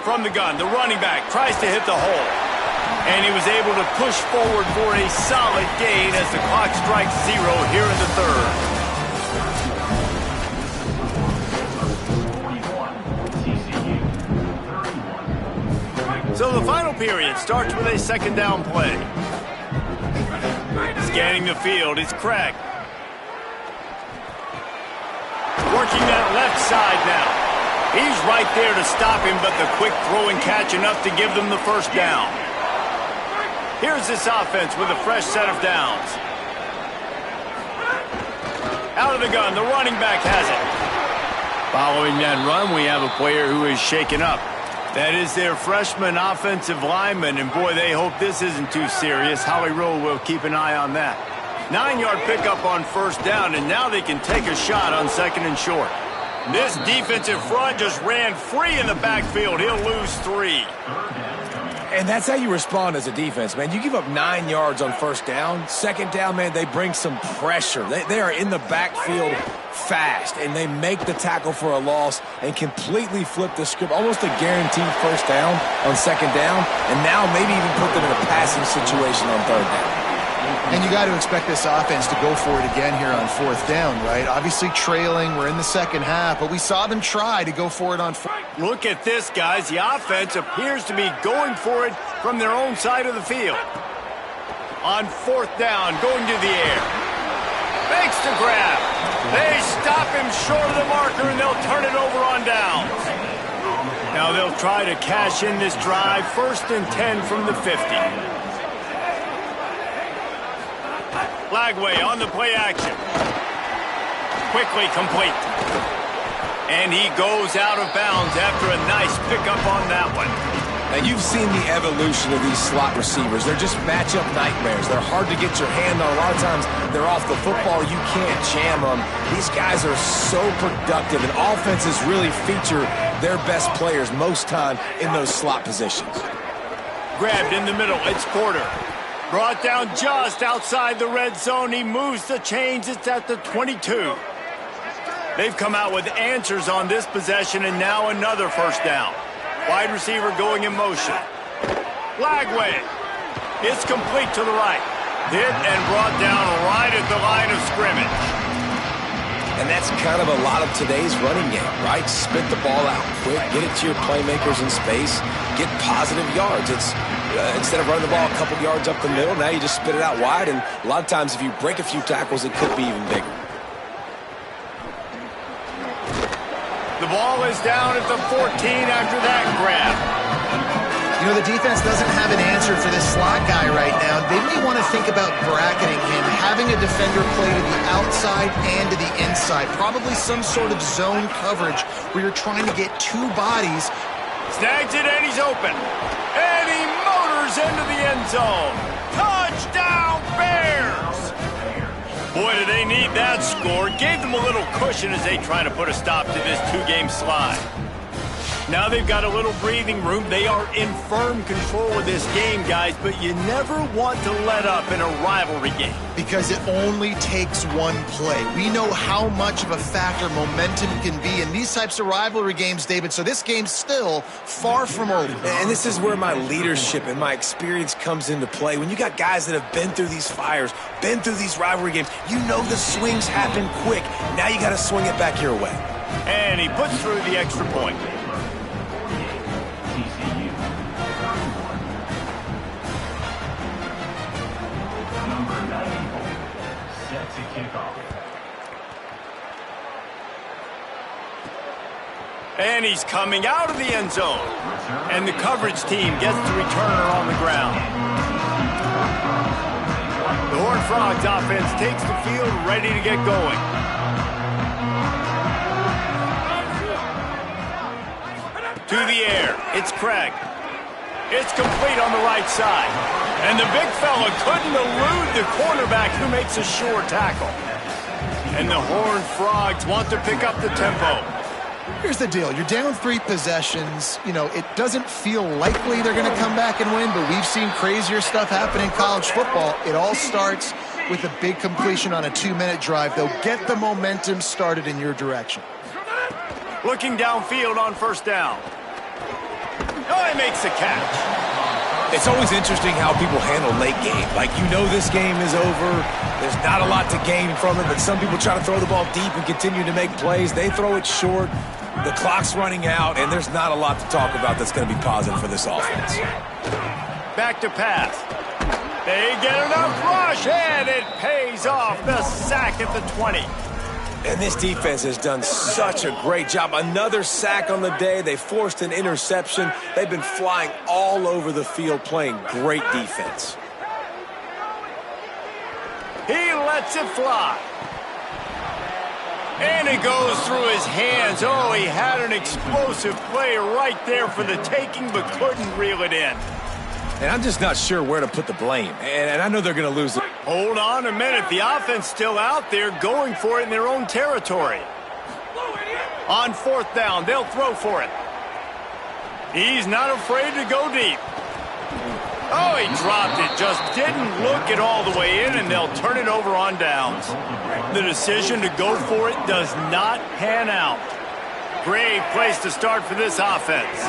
From the gun, the running back tries to hit the hole. And he was able to push forward for a solid gain as the clock strikes 0 here in the third. So the final period starts with a 2nd down play. Scanning the field, it's Craig. Working working that left side now. He's right there to stop him, but the quick throw and catch enough to give them the first down. Here's this offense with a fresh set of downs. Out of the gun, the running back has it. Following that run, we have a player who is shaken up. That is their freshman offensive lineman, and boy, they hope this isn't too serious. Howie Rowe will keep an eye on that. 9-yard pickup on first down, and now they can take a shot on second and short. This defensive front just ran free in the backfield. He'll lose 3. And that's how you respond as a defense, man. You give up 9 yards on first down. Second down, man, they bring some pressure. They are in the backfield fast, and they make the tackle for a loss and completely flip the script. Almost a guaranteed first down on second down, and now maybe even put them in a passing situation on third down. And you got to expect this offense to go for it again here on fourth down, right? Obviously trailing, we're in the second half, but we saw them try to go for it on fourth. Look at this, guys. The offense appears to be going for it from their own side of the field. On fourth down, going to the air. Makes the grab. They stop him short of the marker, and they'll turn it over on downs. Now they'll try to cash in this drive. 1st and 10 from the 50. Lagway on the play action. Quickly complete. And he goes out of bounds after a nice pickup on that one. Now, you've seen the evolution of these slot receivers. They're just matchup nightmares. They're hard to get your hand on. A lot of times, they're off the football. You can't jam them. These guys are so productive, and offenses really feature their best players most time in those slot positions. Grabbed in the middle. It's Porter. Brought down just outside the red zone. He moves the chains. It's at the 22. They've come out with answers on this possession, and now another first down. Wide receiver going in motion. Lagway. It's complete to the right. Hit and brought down right at the line of scrimmage. And that's kind of a lot of today's running game, right? Spit the ball out quick, get it to your playmakers in space, get positive yards. It's instead of running the ball a couple yards up the middle, now you just spit it out wide, and a lot of times if you break a few tackles, it could be even bigger. The ball is down at the 14 after that grab. You know, the defense doesn't have an answer for this slot guy right now. They may want to think about bracketing him, having a defender play to the outside and to the inside. Probably some sort of zone coverage where you're trying to get 2 bodies. Snags it and he's open. And he motors into the end zone. Touchdown, Bears! Boy, do they need that score. Gave them a little cushion as they try to put a stop to this 2-game slide. Now they've got a little breathing room. They are in firm control of this game, guys, but you never want to let up in a rivalry game. Because it only takes one play. We know how much of a factor momentum can be in these types of rivalry games, David, so this game's still far from over. And this is where my leadership and my experience comes into play. When you got guys that have been through these fires, been through these rivalry games, you know the swings happen quick. Now you got to swing it back your way. And he puts through the extra point. TCU. Number 94, set to kick off. And he's coming out of the end zone. And the coverage team gets the returner on the ground. The Horned Frogs offense takes the field, ready to get going. To the air, it's Craig. It's complete on the right side. And the big fella couldn't elude the cornerback who makes a sure tackle. And the Horned Frogs want to pick up the tempo. Here's the deal. You're down 3 possessions. You know, it doesn't feel likely they're going to come back and win, but we've seen crazier stuff happen in college football. It all starts with a big completion on a 2-minute drive. They'll get the momentum started in your direction. Looking downfield on first down. Oh, he makes the catch. It's always interesting how people handle late game. Like, you know this game is over. There's not a lot to gain from it, but some people try to throw the ball deep and continue to make plays. They throw it short. The clock's running out, and there's not a lot to talk about that's going to be positive for this offense. Back to pass. They get enough rush, and it pays off. The sack at the 20. And this defense has done such a great job. Another sack on the day. They forced an interception. They've been flying all over the field playing great defense. He lets it fly. And it goes through his hands. Oh, he had an explosive play right there for the taking, but couldn't reel it in. And I'm just not sure where to put the blame. And I know they're going to lose it. Hold on a minute. The offense still out there going for it in their own territory. On fourth down, they'll throw for it. He's not afraid to go deep. Oh, he dropped it. Just didn't look it all the way in, and they'll turn it over on downs. The decision to go for it does not pan out. Great place to start for this offense.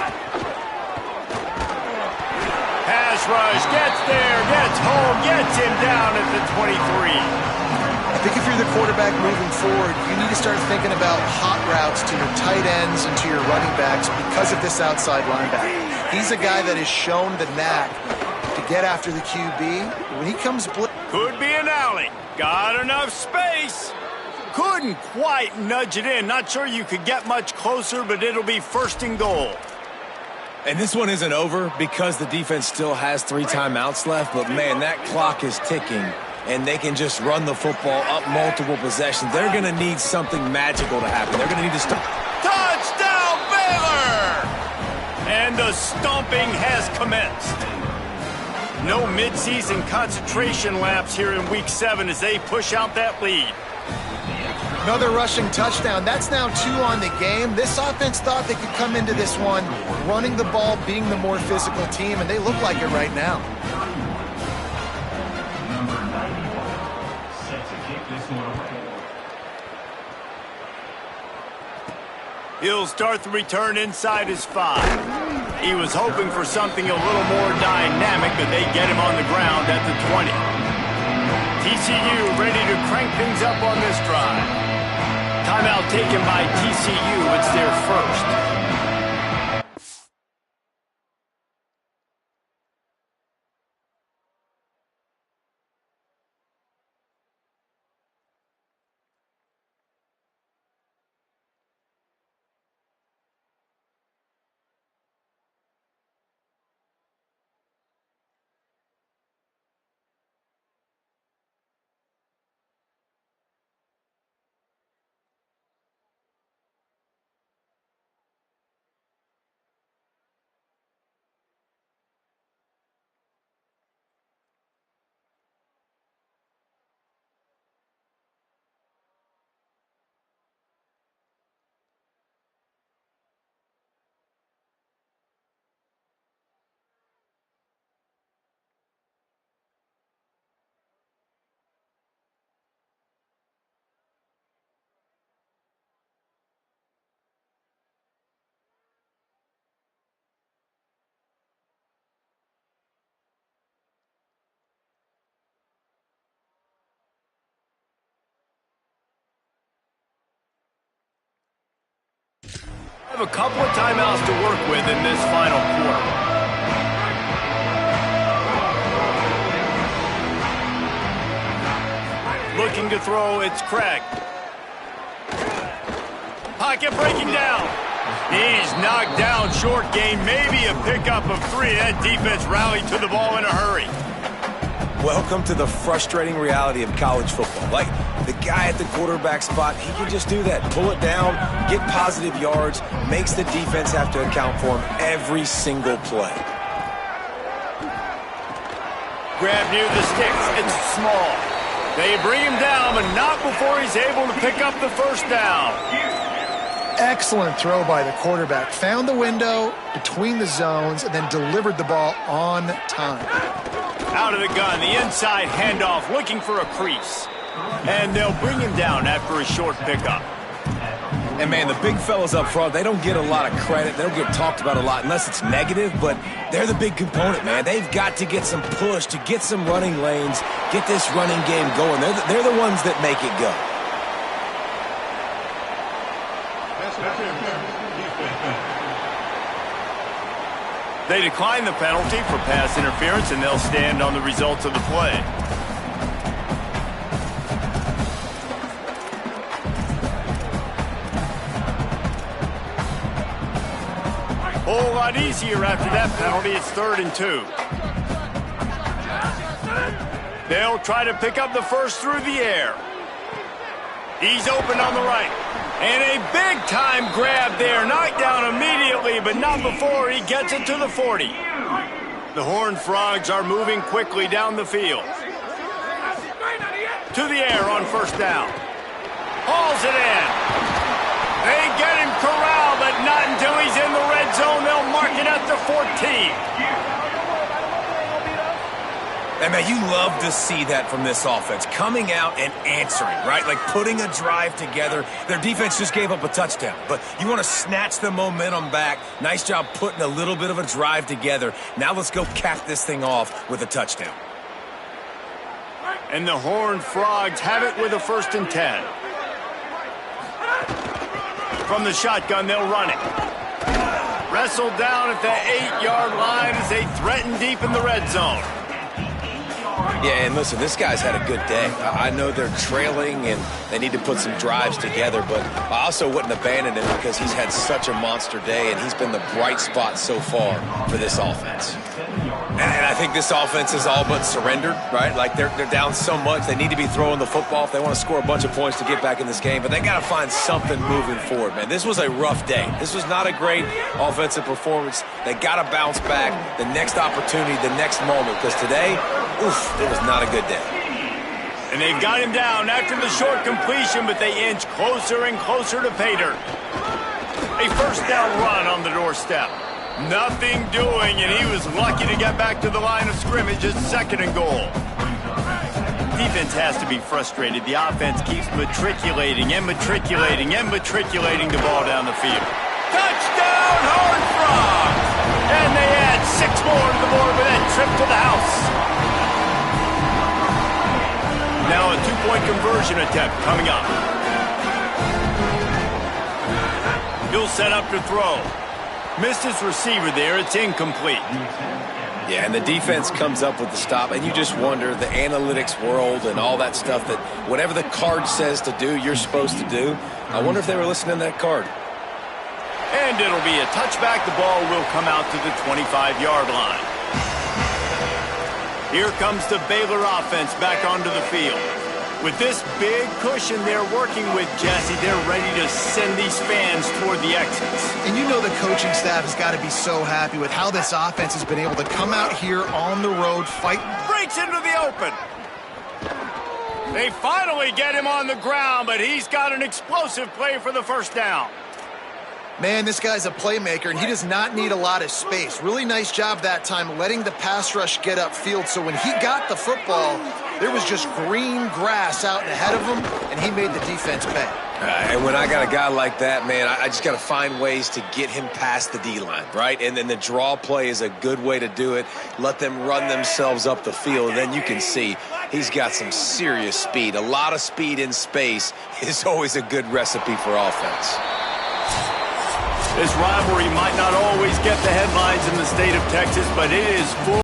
Pass rush, gets there, gets home, gets him down at the 23. I think if you're the quarterback moving forward, you need to start thinking about hot routes to your tight ends and to your running backs because of this outside linebacker. He's a guy that has shown the knack to get after the QB. When he comes could be an alley. Got enough space. Couldn't quite nudge it in. Not sure you could get much closer, but it'll be first and goal. And this one isn't over because the defense still has 3 timeouts left. But, man, that clock is ticking, and they can just run the football up multiple possessions. They're going to need something magical to happen. They're going to need to stop. Touchdown, Baylor! And the stomping has commenced. No midseason concentration laps here in Week 7 as they push out that lead. Another rushing touchdown. That's now 2 on the game. This offense thought they could come into this one running the ball, being the more physical team, and they look like it right now. Number 94, set to kick this one away. He'll start the return inside his 5. He was hoping for something a little more dynamic, but they get him on the ground at the 20. TCU ready to crank things up on this drive. Timeout taken by TCU. It's their first. Have a couple of timeouts to work with in this final quarter. Looking to throw, it's Craig. Pocket breaking down. He's knocked down, short gain, maybe a pickup of 3. That defense rallied to the ball in a hurry. Welcome to the frustrating reality of college football. Like, the guy at the quarterback spot, he can just do that. Pull it down, get positive yards, makes the defense have to account for him every single play. Grab near the sticks. It's small. They bring him down, but not before he's able to pick up the first down. Excellent throw by the quarterback. Found the window between the zones and then delivered the ball on time. Out of the gun, the inside handoff, looking for a crease. And they'll bring him down after a short pickup. And, man, the big fellas up front, they don't get a lot of credit. They don't get talked about a lot unless it's negative, but they're the big component, man. They've got to get some push, to get some running lanes, get this running game going. They're the ones that make it go. They decline the penalty for pass interference, and they'll stand on the results of the play. whole lot easier after that penalty. It's 3rd and 2. They'll try to pick up the first through the air. He's open on the right. And a big-time grab there. Knocked down immediately, but not before he gets it to the 40. The Horned Frogs are moving quickly down the field. To the air on 1st down. Hauls it in. They get him corralled, but not until he's in the red zone. They'll mark it at the 14. And, man, you love to see that from this offense, coming out and answering, right? Like putting a drive together. Their defense just gave up a touchdown, but you want to snatch the momentum back. Nice job putting a little bit of a drive together. Now let's go cap this thing off with a touchdown. And the Horned Frogs have it with a 1st and 10. From the shotgun, they'll run it. Wrestled down at the 8-yard line as they threaten deep in the red zone. Yeah, and listen, this guy's had a good day. I know they're trailing and they need to put some drives together, but I also wouldn't abandon him because he's had such a monster day and he's been the bright spot so far for this offense. And I think this offense is all but surrendered, right? Like they're down so much, they need to be throwing the football if they want to score a bunch of points to get back in this game, but they got to find something moving forward, man. This was a rough day. This was not a great offensive performance. They got to bounce back the next opportunity, the next moment, because today, oof, it was not a good day. And they've got him down after the short completion, but they inch closer and closer to pay dirt. A 1st down run on the doorstep. Nothing doing, and he was lucky to get back to the line of scrimmage at 2nd and goal. Defense has to be frustrated. The offense keeps matriculating and matriculating and matriculating the ball down the field. Touchdown, Horned Frogs! And they add 6 more to the board with that trip to the house. Now a 2-point conversion attempt coming up. He'll set up to throw. Missed his receiver there. It's incomplete. Yeah, and the defense comes up with the stop, and you just wonder, the analytics world and all that stuff, that whatever the card says to do, you're supposed to do. I wonder if they were listening to that card. And it'll be a touchback. The ball will come out to the 25-yard line. Here comes the Baylor offense back onto the field. With this big cushion they're working with, Jesse, they're ready to send these fans toward the exits. And you know the coaching staff has got to be so happy with how this offense has been able to come out here on the road, fight. Breaks into the open. They finally get him on the ground, but he's got an explosive play for the 1st down. Man, this guy's a playmaker, and he does not need a lot of space. Really nice job that time letting the pass rush get upfield, so when he got the football, there was just green grass out ahead of him, and he made the defense pay. And when I got a guy like that, man, I just got to find ways to get him past the D-line, right? And then the draw play is a good way to do it. Let them run themselves up the field, and then you can see he's got some serious speed. A lot of speed in space is always a good recipe for offense. This rivalry might not always get the headlines in the state of Texas, but it is full.